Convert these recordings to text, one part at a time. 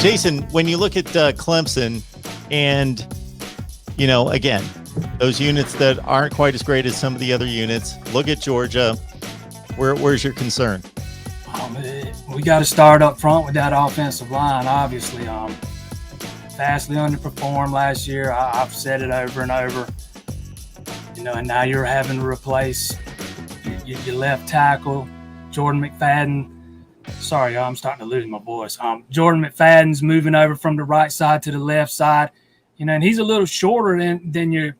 Jason, when you look at Clemson and, again, those units that aren't quite as great as some of the other units, look at Georgia. Where's your concern? We got to start up front with that offensive line, obviously. Vastly underperformed last year. I've said it over and over. And now you're having to replace your left tackle, Jordan McFadden. Sorry, I'm starting to lose my voice. Jordan McFadden's moving over from the right side to the left side. And he's a little shorter than your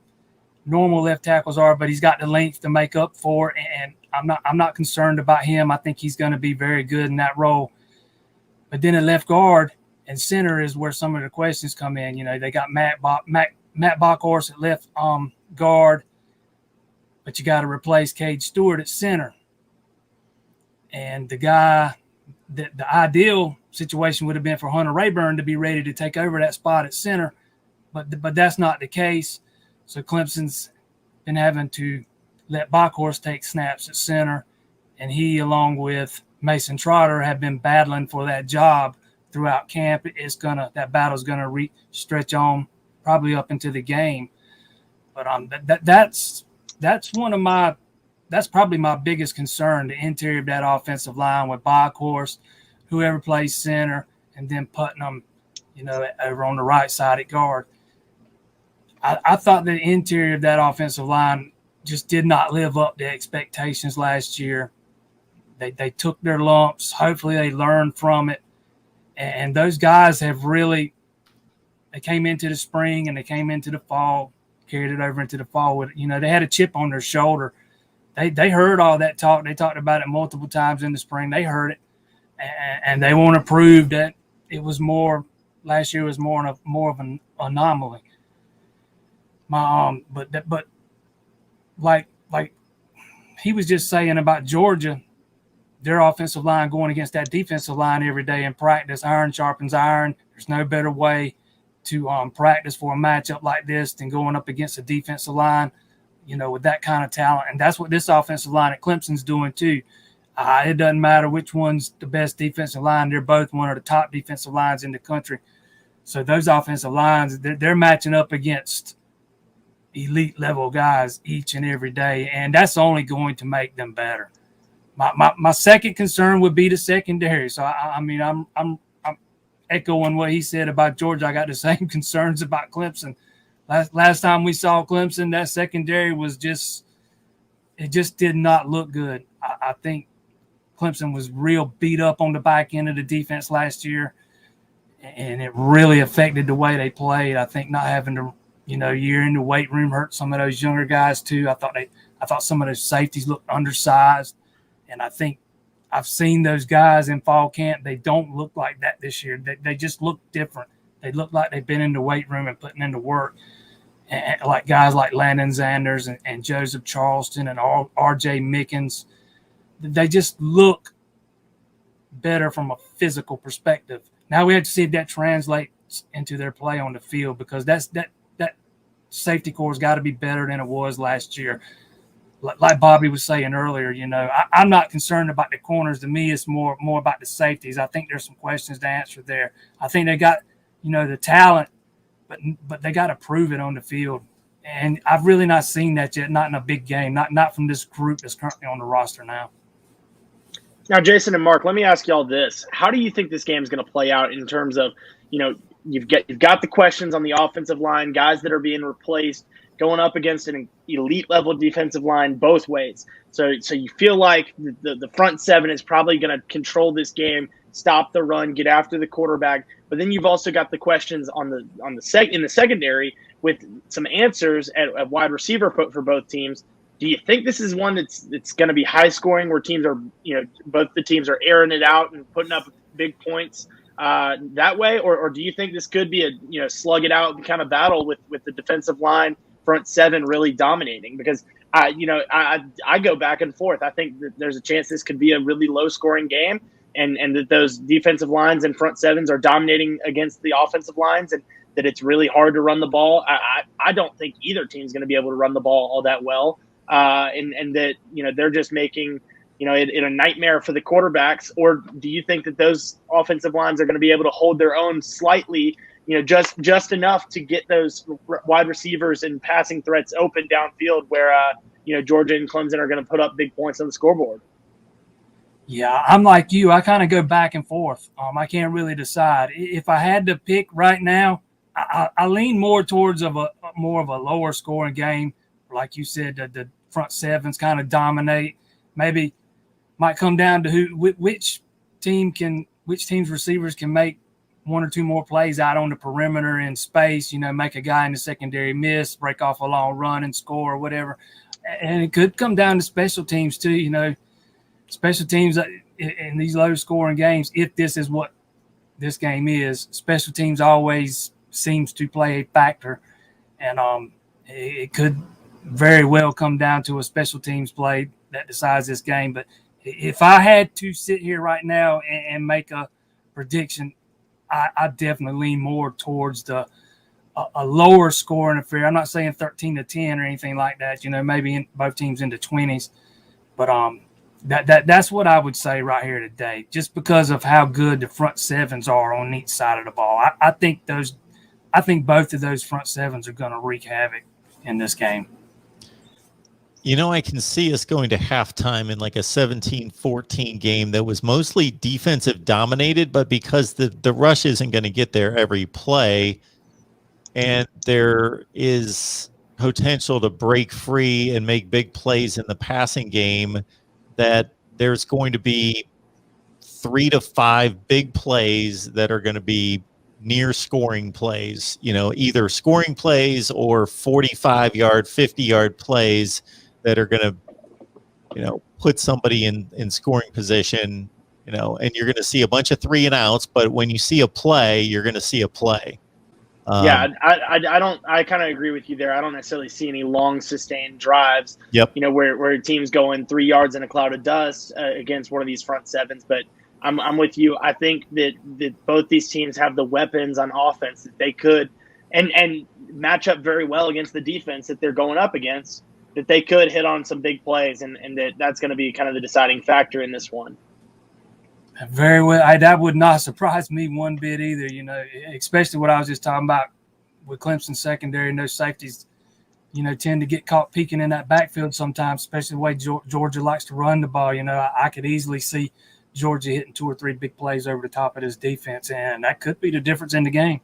normal left tackles are, but he's got the length to make up for it. And I'm not concerned about him. I think he's going to be very good in that role. But then at left guard and center is where some of the questions come in. They got Matt Bockhorst at left guard, but you got to replace Cade Stewart at center. And the ideal situation would have been for Hunter Rayburn to be ready to take over that spot at center, but that's not the case. So Clemson's been having to let Bockhorst take snaps at center, and he, along with Mason Trotter, have been battling for that job throughout camp. That battle's gonna stretch on probably up into the game. But that's probably my biggest concern, the interior of that offensive line with Bockhorst, whoever plays center, and then Putnam, over on the right side at guard. I thought the interior of that offensive line just did not live up to expectations last year. They took their lumps. Hopefully they learned from it. And those guys have really – they came into the spring and they came into the fall, carried it over into the fall. They had a chip on their shoulder. They heard all that talk. They talked about it multiple times in the spring. They heard it, and they want to prove that it was more. Last year was more of an anomaly. But like he was just saying about Georgia, their offensive line going against that defensive line every day in practice. Iron sharpens iron. There's no better way to practice for a matchup like this than going up against a defensive line, with that kind of talent. And that's what this offensive line at Clemson's doing too. It doesn't matter which one's the best defensive line. They're both one of the top defensive lines in the country. So those offensive lines, they're matching up against elite level guys each and every day. And that's only going to make them better. My second concern would be the secondary. So, I'm echoing what he said about Georgia. I got the same concerns about Clemson. Last time we saw Clemson, that secondary it just did not look good. I think Clemson was real beat up on the back end of the defense last year, and it really affected the way they played. I think not having to, year in the weight room hurt some of those younger guys too. I thought some of those safeties looked undersized, and I think I've seen those guys in fall camp. They don't look like that this year. They just look different. They look like they've been in the weight room and putting in the work. And like guys like Landon Zanders and Joseph Charleston and R.J. Mickens, they just look better from a physical perspective. Now we have to see if that translates into their play on the field, because that safety corps has got to be better than it was last year. Like Bobby was saying earlier, I'm not concerned about the corners. To me, it's more about the safeties. I think there's some questions to answer there. I think they got, the talent, but they got to prove it on the field. And I've really not seen that yet, not in a big game, not from this group that's currently on the roster now. Now, Jason and Mark, let me ask y'all this. How do you think this game is going to play out in terms of, you've got the questions on the offensive line, guys that are being replaced, going up against an elite level defensive line both ways. So you feel like the front seven is probably going to control this game, stop the run, get after the quarterback. But then you've also got the questions in the secondary with some answers at wide receiver for both teams. Do you think this is one that's going to be high scoring, where teams are, both the teams are airing it out and putting up big points that way, or do you think this could be a slug it out kind of battle with the defensive line, front seven really dominating? Because I go back and forth. I think that there's a chance this could be a really low scoring game, and that those defensive lines and front sevens are dominating against the offensive lines, and that it's really hard to run the ball. I don't think either team's going to be able to run the ball all that well, and that they're just making in a nightmare for the quarterbacks? Or do you think that those offensive lines are going to be able to hold their own slightly, just enough to get those wide receivers and passing threats open downfield where, Georgia and Clemson are going to put up big points on the scoreboard? Yeah, I'm like you. I kind of go back and forth. I can't really decide. If I had to pick right now, I lean more towards more of a lower scoring game. Like you said, the front sevens kind of dominate. Maybe might come down to which team's receivers can make one or two more plays out on the perimeter in space. Make a guy in the secondary miss, break off a long run and score or whatever. And it could come down to special teams too. Special teams in these low scoring games, if this is what this game is, special teams always seems to play a factor. And it could very well come down to a special teams play that decides this game. But if I had to sit here right now and make a prediction, I definitely lean more towards a lower scoring affair. I'm not saying 13-10 or anything like that, maybe both teams in the 20s. But that's what I would say right here today, just because of how good the front sevens are on each side of the ball. I think both of those front sevens are going to wreak havoc in this game. I can see us going to halftime in like a 17-14 game that was mostly defensive dominated, but because the rush isn't going to get there every play, and there is potential to break free and make big plays in the passing game, that there's going to be 3 to 5 big plays that are going to be near scoring plays, either scoring plays or 45-yard, 50-yard plays that are going to, put somebody in scoring position, and you're going to see a bunch of 3 and outs, but when you see a play, you're going to see a play. I kind of agree with you there. I don't necessarily see any long sustained drives. Yep. Where a team's going 3 yards in a cloud of dust against one of these front sevens. But I'm with you. I think that both these teams have the weapons on offense that they could and match up very well against the defense that they're going up against, that they could hit on some big plays, and that's going to be kind of the deciding factor in this one. Very well. That would not surprise me one bit either, especially what I was just talking about with Clemson secondary and those safeties, tend to get caught peeking in that backfield sometimes, especially the way Georgia likes to run the ball. I could easily see Georgia hitting 2 or 3 big plays over the top of his defense, and that could be the difference in the game.